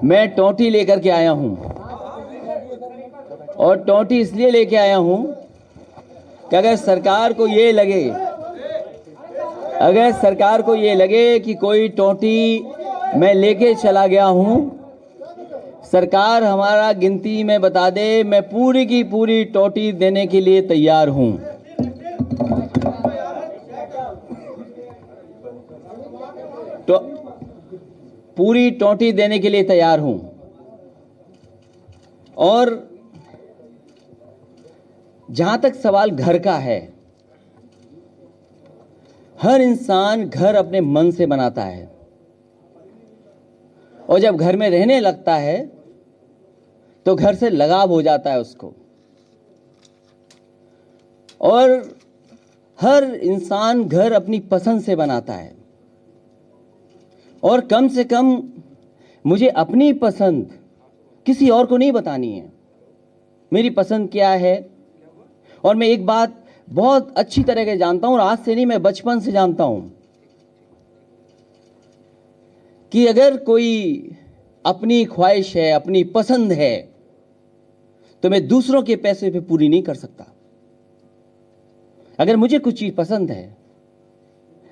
मैं टोंटी लेकर के आया हूं और टोंटी इसलिए लेके आया हूं कि अगर सरकार को ये लगे कि कोई टोंटी मैं लेके चला गया हूं, सरकार हमारा गिनती में बता दे, मैं पूरी की पूरी टोंटी देने के लिए तैयार हूं। तो पूरी टोंटी देने के लिए तैयार हूं। और जहां तक सवाल घर का है, हर इंसान घर अपने मन से बनाता है और जब घर में रहने लगता है तो घर से लगाव हो जाता है उसको। और हर इंसान घर अपनी पसंद से बनाता है और कम से कम मुझे अपनी पसंद किसी और को नहीं बतानी है। मेरी पसंद क्या है, और मैं एक बात बहुत अच्छी तरह से जानता हूं, और आज से नहीं, मैं बचपन से जानता हूं कि अगर कोई अपनी ख्वाहिश है, अपनी पसंद है, तो मैं दूसरों के पैसे पे पूरी नहीं कर सकता। अगर मुझे कुछ चीज पसंद है,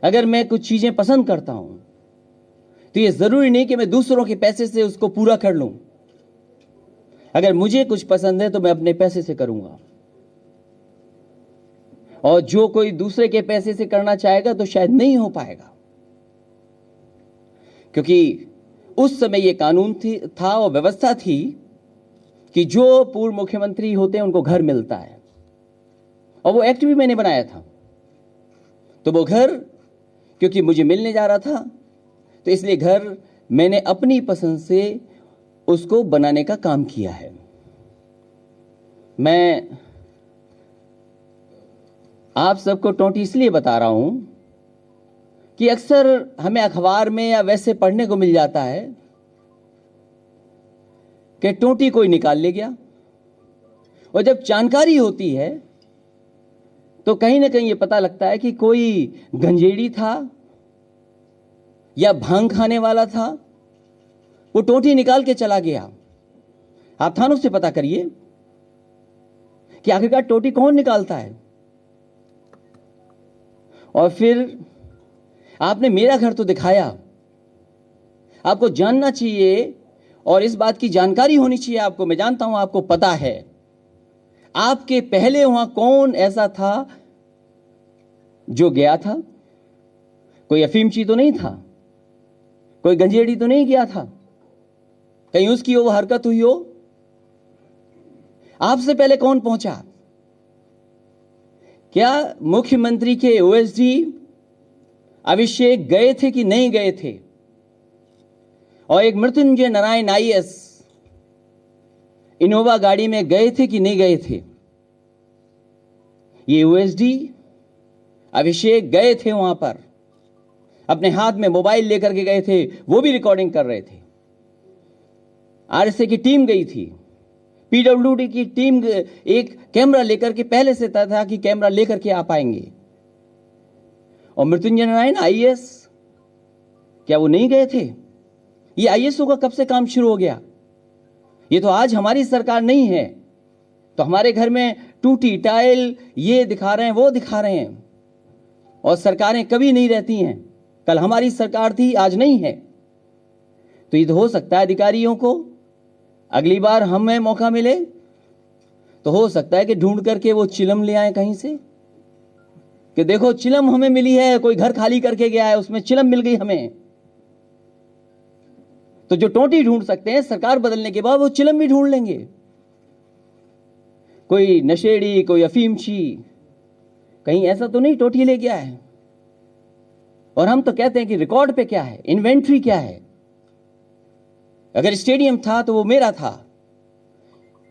अगर मैं कुछ चीजें पसंद करता हूं, तो ये जरूरी नहीं कि मैं दूसरों के पैसे से उसको पूरा कर लूं। अगर मुझे कुछ पसंद है तो मैं अपने पैसे से करूंगा, और जो कोई दूसरे के पैसे से करना चाहेगा तो शायद नहीं हो पाएगा, क्योंकि उस समय ये कानून था और व्यवस्था थी कि जो पूर्व मुख्यमंत्री होते हैं उनको घर मिलता है, और वो एक्ट भी मैंने बनाया था। तो वो घर क्योंकि मुझे मिलने जा रहा था, तो इसलिए घर मैंने अपनी पसंद से उसको बनाने का काम किया है। मैं आप सबको टोंटी इसलिए बता रहा हूं कि अक्सर हमें अखबार में या वैसे पढ़ने को मिल जाता है कि टोंटी कोई निकाल ले गया, और जब जानकारी होती है तो कहीं ना कहीं ये पता लगता है कि कोई गंजेड़ी था या भांग खाने वाला था, वो टोंटी निकाल के चला गया। आप थानों से पता करिए कि आखिरकार टोंटी कौन निकालता है। और फिर आपने मेरा घर तो दिखाया, आपको जानना चाहिए और इस बात की जानकारी होनी चाहिए आपको। मैं जानता हूं आपको पता है, आपके पहले वहां कौन ऐसा था जो गया था। कोई अफीमची तो नहीं था, कोई गंजेड़ी तो नहीं गया था, कहीं उसकी वो हरकत हुई हो। आपसे पहले कौन पहुंचा? क्या मुख्यमंत्री के ओएसडी अभिषेक गए थे कि नहीं गए थे? और एक मृत्युंजय नारायण आईएएस इनोवा गाड़ी में गए थे कि नहीं गए थे? ये ओएसडी अभिषेक गए थे वहां पर, अपने हाथ में मोबाइल लेकर के गए थे, वो भी रिकॉर्डिंग कर रहे थे। आरएसए की टीम गई थी, पीडब्ल्यूडी की टीम एक कैमरा लेकर के पहले से तय था कि कैमरा लेकर के आ पाएंगे। और मृत्युंजय नारायण आईएएस, क्या वो नहीं गए थे? ये आईएएसओ का कब से काम शुरू हो गया? ये तो आज हमारी सरकार नहीं है, तो हमारे घर में टूटी टाइल ये दिखा रहे हैं, वो दिखा रहे हैं। और सरकारें कभी नहीं रहती हैं, कल हमारी सरकार थी, आज नहीं है। तो ये तो हो सकता है अधिकारियों को अगली बार हमें मौका मिले तो हो सकता है कि ढूंढ करके वो चिलम ले आए कहीं से, कि देखो चिलम हमें मिली है, कोई घर खाली करके गया है, उसमें चिलम मिल गई हमें। तो जो टोंटी ढूंढ सकते हैं, सरकार बदलने के बाद वो चिलम भी ढूंढ लेंगे। कोई नशेड़ी, कोई अफीमची कहीं ऐसा तो नहीं टोंटी ले गया है। और हम तो कहते हैं कि रिकॉर्ड पे क्या है, इन्वेंट्री क्या है। अगर स्टेडियम था तो वो मेरा था,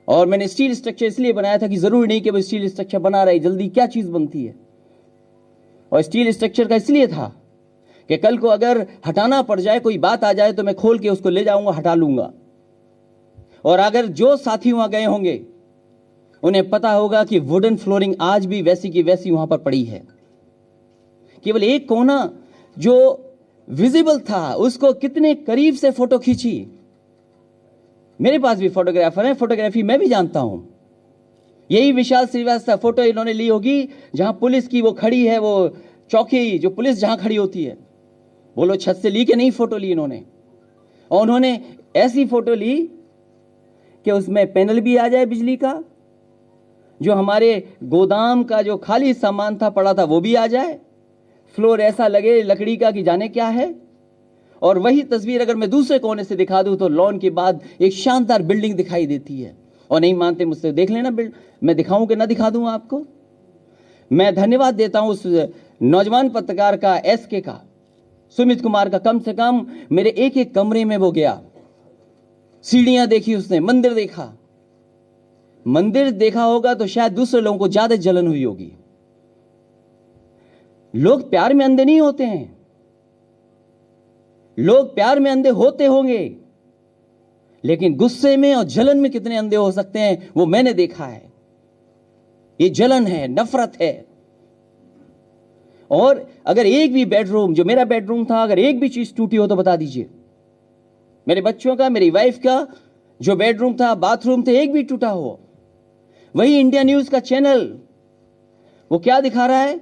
और मैंने स्टील स्ट्रक्चर इसलिए बनाया था कि जरूरी नहीं कि वो स्टील स्ट्रक्चर बना रहे, जल्दी क्या चीज बनती है। और स्टील स्ट्रक्चर का इसलिए था कि कल को अगर हटाना पड़ जाए, कोई बात आ जाए, तो मैं खोल के उसको ले जाऊंगा, हटा लूंगा। और अगर जो साथी वहां गए होंगे उन्हें पता होगा कि वुडन फ्लोरिंग आज भी वैसी की वैसी वहां पर पड़ी है। केवल एक कोना जो विजिबल था उसको कितने करीब से फोटो खींची, मेरे पास भी फोटोग्राफर हैं, फोटोग्राफी मैं भी जानता हूं। यही विशाल श्रीवास्तव फोटो इन्होंने ली होगी जहां पुलिस की वो खड़ी है, वो चौकी जो पुलिस जहां खड़ी होती है, बोलो छत से ली कि नहीं फोटो ली इन्होंने। और उन्होंने ऐसी फोटो ली कि उसमें पैनल भी आ जाए बिजली का, जो हमारे गोदाम का जो खाली सामान था पड़ा था वो भी आ जाए, फ्लोर ऐसा लगे लकड़ी का कि जाने क्या है। और वही तस्वीर अगर मैं दूसरे कोने से दिखा दूं तो लॉन के बाद एक शानदार बिल्डिंग दिखाई देती है। और नहीं मानते मुझसे देख लेना, मैं दिखाऊं कि ना दिखा दूं आपको। मैं धन्यवाद देता हूं उस नौजवान पत्रकार का, एसके का, सुमित कुमार का। कम से कम मेरे एक एक कमरे में वो गया, सीढ़ियां देखी उसने, मंदिर देखा। मंदिर देखा होगा तो शायद दूसरे लोगों को ज्यादा जलन हुई होगी। लोग प्यार में अंधे नहीं होते हैं, लोग प्यार में अंधे होते होंगे, लेकिन गुस्से में और जलन में कितने अंधे हो सकते हैं वो मैंने देखा है। ये जलन है, नफरत है। और अगर एक भी बेडरूम, जो मेरा बेडरूम था, अगर एक भी चीज टूटी हो तो बता दीजिए। मेरे बच्चों का, मेरी वाइफ का जो बेडरूम था, बाथरूम थे, एक भी टूटा हो। वही इंडिया न्यूज का चैनल वो क्या दिखा रहा है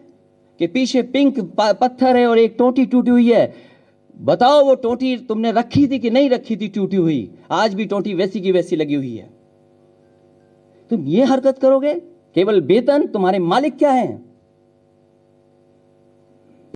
कि पीछे पिंक पत्थर है और एक टोटी टूटी हुई है। बताओ वो टोटी तुमने रखी थी कि नहीं रखी थी टूटी हुई? आज भी टोटी वैसी की वैसी लगी हुई है। तुम ये हरकत करोगे? केवल वेतन? तुम्हारे मालिक क्या हैं?